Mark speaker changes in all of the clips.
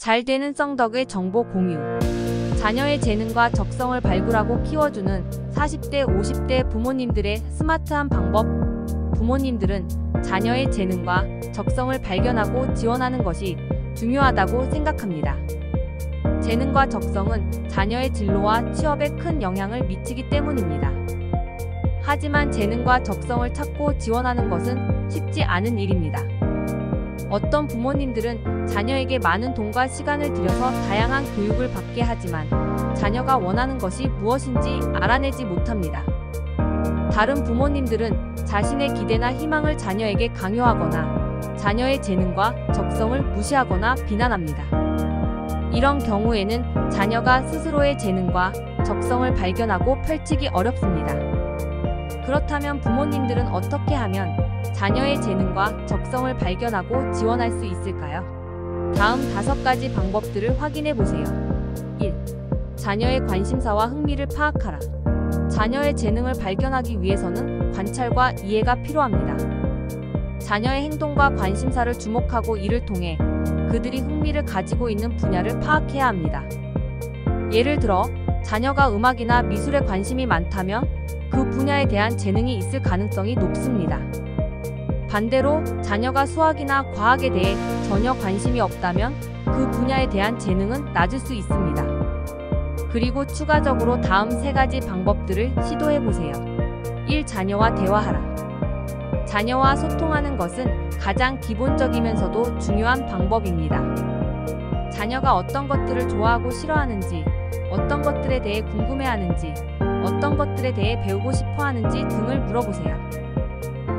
Speaker 1: 잘 되는 썬덕의 정보 공유. 자녀의 재능과 적성을 발굴하고 키워주는 40대, 50대 부모님들의 스마트한 방법. 부모님들은 자녀의 재능과 적성을 발견하고 지원하는 것이 중요하다고 생각합니다. 재능과 적성은 자녀의 진로와 취업에 큰 영향을 미치기 때문입니다. 하지만 재능과 적성을 찾고 지원하는 것은 쉽지 않은 일입니다. 어떤 부모님들은 자녀에게 많은 돈과 시간을 들여서 다양한 교육을 받게 하지만 자녀가 원하는 것이 무엇인지 알아내지 못합니다. 다른 부모님들은 자신의 기대나 희망을 자녀에게 강요하거나 자녀의 재능과 적성을 무시하거나 비난합니다. 이런 경우에는 자녀가 스스로의 재능과 적성을 발견하고 펼치기 어렵습니다. 그렇다면 부모님들은 어떻게 하면 자녀의 재능과 적성을 발견하고 지원할 수 있을까요? 다음 5가지 방법들을 확인해 보세요. 1. 자녀의 관심사와 흥미를 파악하라. 자녀의 재능을 발견하기 위해서는 관찰과 이해가 필요합니다. 자녀의 행동과 관심사를 주목하고 이를 통해 그들이 흥미를 가지고 있는 분야를 파악해야 합니다. 예를 들어, 자녀가 음악이나 미술에 관심이 많다면 그 분야에 대한 재능이 있을 가능성이 높습니다. 반대로 자녀가 수학이나 과학에 대해 전혀 관심이 없다면 그 분야에 대한 재능은 낮을 수 있습니다. 그리고 추가적으로 다음 3가지 방법들을 시도해보세요. 1. 자녀와 대화하라. 자녀와 소통하는 것은 가장 기본적이면서도 중요한 방법입니다. 자녀가 어떤 것들을 좋아하고 싫어하는지, 어떤 것들에 대해 궁금해하는지, 어떤 것들에 대해 배우고 싶어하는지 등을 물어보세요.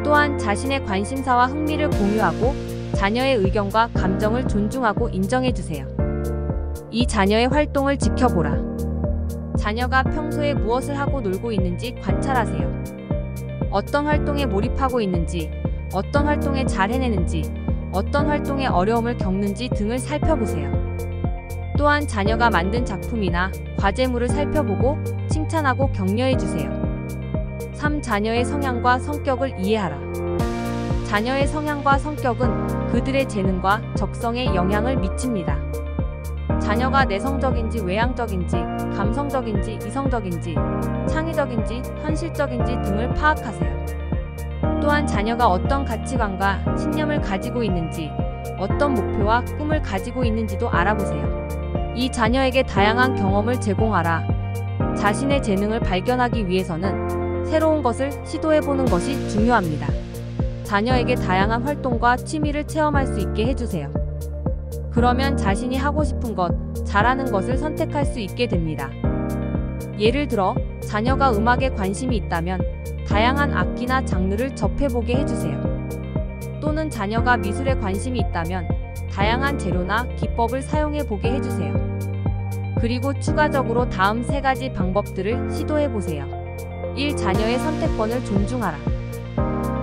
Speaker 1: 또한 자신의 관심사와 흥미를 공유하고 자녀의 의견과 감정을 존중하고 인정해주세요. 이 자녀의 활동을 지켜보라. 자녀가 평소에 무엇을 하고 놀고 있는지 관찰하세요. 어떤 활동에 몰입하고 있는지, 어떤 활동에 잘 해내는지, 어떤 활동에 어려움을 겪는지 등을 살펴보세요. 또한 자녀가 만든 작품이나 과제물을 살펴보고 칭찬하고 격려해주세요. 3. 자녀의 성향과 성격을 이해하라. 자녀의 성향과 성격은 그들의 재능과 적성에 영향을 미칩니다. 자녀가 내성적인지 외향적인지, 감성적인지 이성적인지, 창의적인지 현실적인지 등을 파악하세요. 또한 자녀가 어떤 가치관과 신념을 가지고 있는지, 어떤 목표와 꿈을 가지고 있는지도 알아보세요. 이 자녀에게 다양한 경험을 제공하라. 자신의 재능을 발견하기 위해서는 새로운 것을 시도해보는 것이 중요합니다. 자녀에게 다양한 활동과 취미를 체험할 수 있게 해주세요. 그러면 자신이 하고 싶은 것, 잘하는 것을 선택할 수 있게 됩니다. 예를 들어, 자녀가 음악에 관심이 있다면 다양한 악기나 장르를 접해보게 해주세요. 또는 자녀가 미술에 관심이 있다면 다양한 재료나 기법을 사용해보게 해주세요. 그리고 추가적으로 다음 3가지 방법들을 시도해보세요. 1. 자녀의 선택권을 존중하라.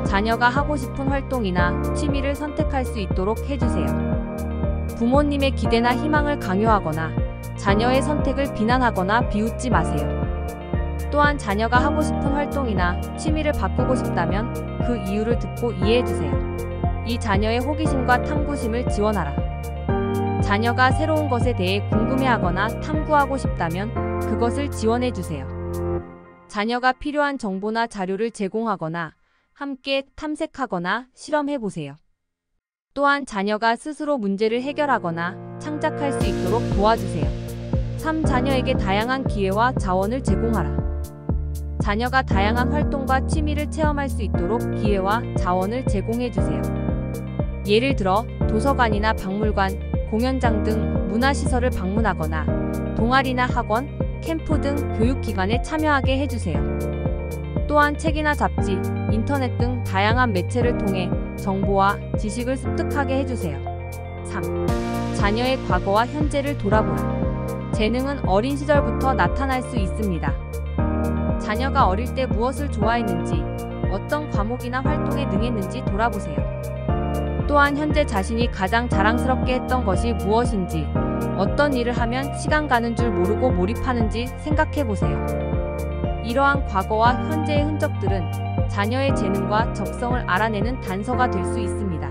Speaker 1: 자녀가 하고 싶은 활동이나 취미를 선택할 수 있도록 해주세요. 부모님의 기대나 희망을 강요하거나 자녀의 선택을 비난하거나 비웃지 마세요. 또한 자녀가 하고 싶은 활동이나 취미를 바꾸고 싶다면 그 이유를 듣고 이해해주세요. 이 자녀의 호기심과 탐구심을 지원하라. 자녀가 새로운 것에 대해 궁금해하거나 탐구하고 싶다면 그것을 지원해주세요. 자녀가 필요한 정보나 자료를 제공하거나 함께 탐색하거나 실험해보세요. 또한 자녀가 스스로 문제를 해결하거나 창작할 수 있도록 도와주세요. 3. 자녀에게 다양한 기회와 자원을 제공하라. 자녀가 다양한 활동과 취미를 체험할 수 있도록 기회와 자원을 제공해주세요. 예를 들어 도서관이나 박물관, 공연장 등 문화시설을 방문하거나 동아리나 학원, 캠프 등 교육기관에 참여하게 해주세요. 또한 책이나 잡지, 인터넷 등 다양한 매체를 통해 정보와 지식을 습득하게 해주세요. 3. 자녀의 과거와 현재를 돌아보라. 재능은 어린 시절부터 나타날 수 있습니다. 자녀가 어릴 때 무엇을 좋아했는지, 어떤 과목이나 활동에 능했는지 돌아보세요. 또한 현재 자신이 가장 자랑스럽게 했던 것이 무엇인지, 어떤 일을 하면 시간 가는 줄 모르고 몰입하는지 생각해보세요. 이러한 과거와 현재의 흔적들은 자녀의 재능과 적성을 알아내는 단서가 될 수 있습니다.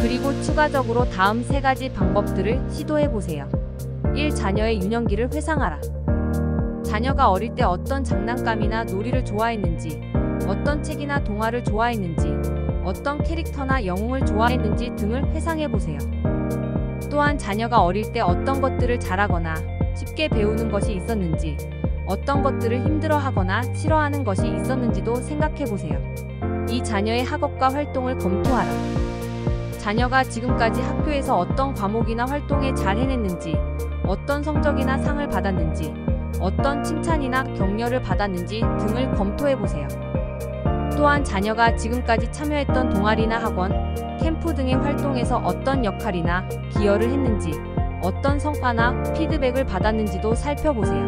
Speaker 1: 그리고 추가적으로 다음 3가지 방법들을 시도해보세요. 1. 자녀의 유년기를 회상하라. 자녀가 어릴 때 어떤 장난감이나 놀이를 좋아했는지, 어떤 책이나 동화를 좋아했는지, 어떤 캐릭터나 영웅을 좋아했는지 등을 회상해보세요. 또한 자녀가 어릴 때 어떤 것들을 잘하거나 쉽게 배우는 것이 있었는지, 어떤 것들을 힘들어하거나 싫어하는 것이 있었는지도 생각해보세요. 이 자녀의 학업과 활동을 검토하라. 자녀가 지금까지 학교에서 어떤 과목이나 활동에 잘 해냈는지, 어떤 성적이나 상을 받았는지, 어떤 칭찬이나 격려를 받았는지 등을 검토해보세요. 또한 자녀가 지금까지 참여했던 동아리나 학원, 캠프 등의 활동에서 어떤 역할이나 기여를 했는지, 어떤 성과나 피드백을 받았는지도 살펴보세요.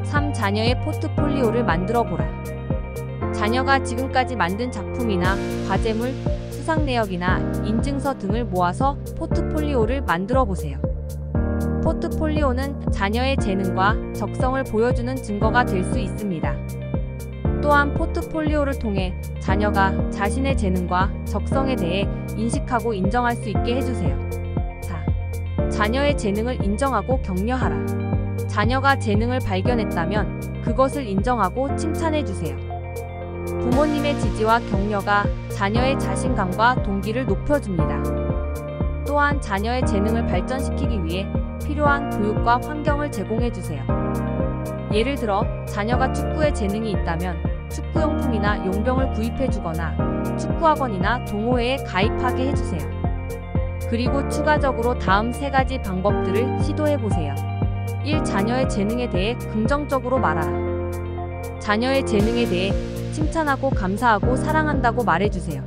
Speaker 1: 3. 자녀의 포트폴리오를 만들어보라. 자녀가 지금까지 만든 작품이나 과제물, 수상 내역이나 인증서 등을 모아서 포트폴리오를 만들어보세요. 포트폴리오는 자녀의 재능과 적성을 보여주는 증거가 될 수 있습니다. 또한 포트폴리오를 통해 자녀가 자신의 재능과 적성에 대해 인식하고 인정할 수 있게 해주세요. 4. 자녀의 재능을 인정하고 격려하라. 자녀가 재능을 발견했다면 그것을 인정하고 칭찬해주세요. 부모님의 지지와 격려가 자녀의 자신감과 동기를 높여줍니다. 또한 자녀의 재능을 발전시키기 위해 필요한 교육과 환경을 제공해주세요. 예를 들어 자녀가 축구에 재능이 있다면 축구용품이나 용병을 구입해주거나 축구학원이나 동호회에 가입하게 해주세요. 그리고 추가적으로 다음 3가지 방법들을 시도해보세요. 1. 자녀의 재능에 대해 긍정적으로 말하라. 자녀의 재능에 대해 칭찬하고 감사하고 사랑한다고 말해주세요.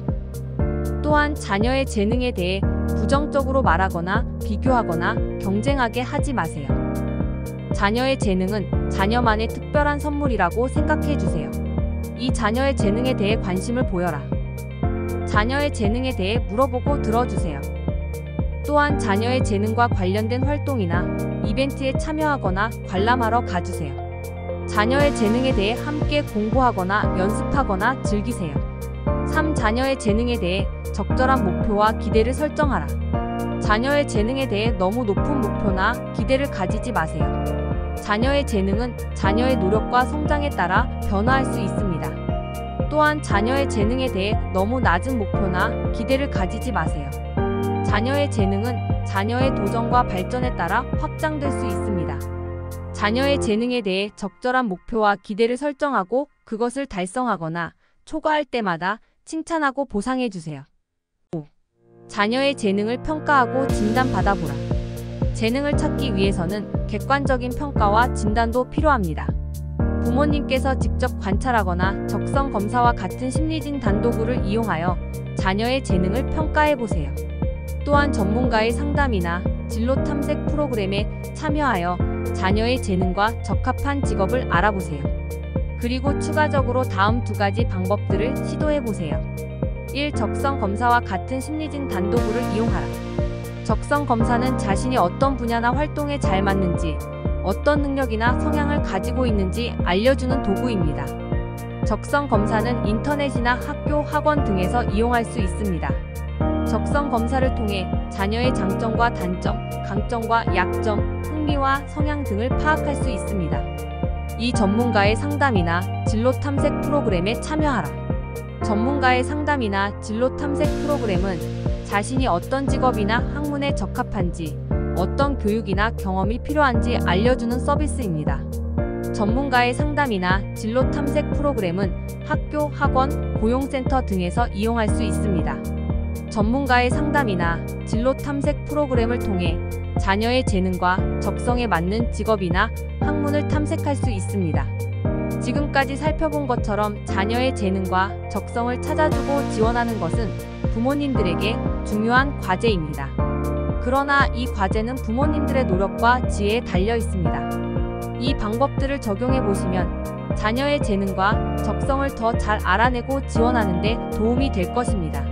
Speaker 1: 또한 자녀의 재능에 대해 부정적으로 말하거나 비교하거나 경쟁하게 하지 마세요. 자녀의 재능은 자녀만의 특별한 선물이라고 생각해주세요. 이 자녀의 재능에 대해 관심을 보여라. 자녀의 재능에 대해 물어보고 들어주세요. 또한 자녀의 재능과 관련된 활동이나 이벤트에 참여하거나 관람하러 가주세요. 자녀의 재능에 대해 함께 공부하거나 연습하거나 즐기세요. 3. 자녀의 재능에 대해 적절한 목표와 기대를 설정하라. 자녀의 재능에 대해 너무 높은 목표나 기대를 가지지 마세요. 자녀의 재능은 자녀의 노력과 성장에 따라 변화할 수 있습니다. 또한 자녀의 재능에 대해 너무 낮은 목표나 기대를 가지지 마세요. 자녀의 재능은 자녀의 도전과 발전에 따라 확장될 수 있습니다. 자녀의 재능에 대해 적절한 목표와 기대를 설정하고 그것을 달성하거나 초과할 때마다 칭찬하고 보상해주세요. 5. 자녀의 재능을 평가하고 진단받아보라. 재능을 찾기 위해서는 객관적인 평가와 진단도 필요합니다. 부모님께서 직접 관찰하거나 적성 검사와 같은 심리진단 도구를 이용하여 자녀의 재능을 평가해보세요. 또한 전문가의 상담이나 진로 탐색 프로그램에 참여하여 자녀의 재능과 적합한 직업을 알아보세요. 그리고 추가적으로 다음 2가지 방법들을 시도해보세요. 1. 적성 검사와 같은 심리진단 도구를 이용하라. 적성 검사는 자신이 어떤 분야나 활동에 잘 맞는지, 어떤 능력이나 성향을 가지고 있는지 알려주는 도구입니다. 적성 검사는 인터넷이나 학교, 학원 등에서 이용할 수 있습니다. 적성 검사를 통해 자녀의 장점과 단점, 강점과 약점, 흥미와 성향 등을 파악할 수 있습니다. 이 전문가의 상담이나 진로 탐색 프로그램에 참여하라. 전문가의 상담이나 진로 탐색 프로그램은 자신이 어떤 직업이나 학문에 적합한지, 어떤 교육이나 경험이 필요한지 알려주는 서비스입니다. 전문가의 상담이나 진로 탐색 프로그램은 학교, 학원, 고용센터 등에서 이용할 수 있습니다. 전문가의 상담이나 진로 탐색 프로그램을 통해 자녀의 재능과 적성에 맞는 직업이나 학문을 탐색할 수 있습니다. 지금까지 살펴본 것처럼 자녀의 재능과 적성을 찾아주고 지원하는 것은 부모님들에게 중요한 과제입니다. 그러나 이 과제는 부모님들의 노력과 지혜에 달려 있습니다. 이 방법들을 적용해 보시면 자녀의 재능과 적성을 더 잘 알아내고 지원하는 데 도움이 될 것입니다.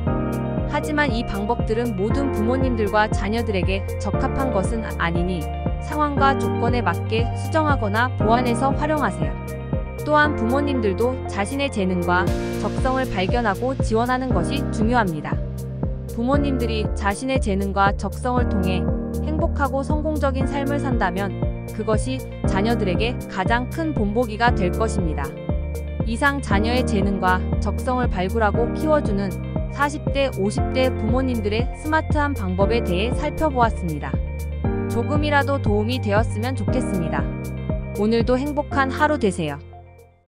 Speaker 1: 하지만 이 방법들은 모든 부모님들과 자녀들에게 적합한 것은 아니니 상황과 조건에 맞게 수정하거나 보완해서 활용하세요. 또한 부모님들도 자신의 재능과 적성을 발견하고 지원하는 것이 중요합니다. 부모님들이 자신의 재능과 적성을 통해 행복하고 성공적인 삶을 산다면 그것이 자녀들에게 가장 큰 본보기가 될 것입니다. 이상 자녀의 재능과 적성을 발굴하고 키워주는 40대, 50대 부모님들의 스마트한 방법에 대해 살펴보았습니다. 조금이라도 도움이 되었으면 좋겠습니다. 오늘도 행복한 하루 되세요.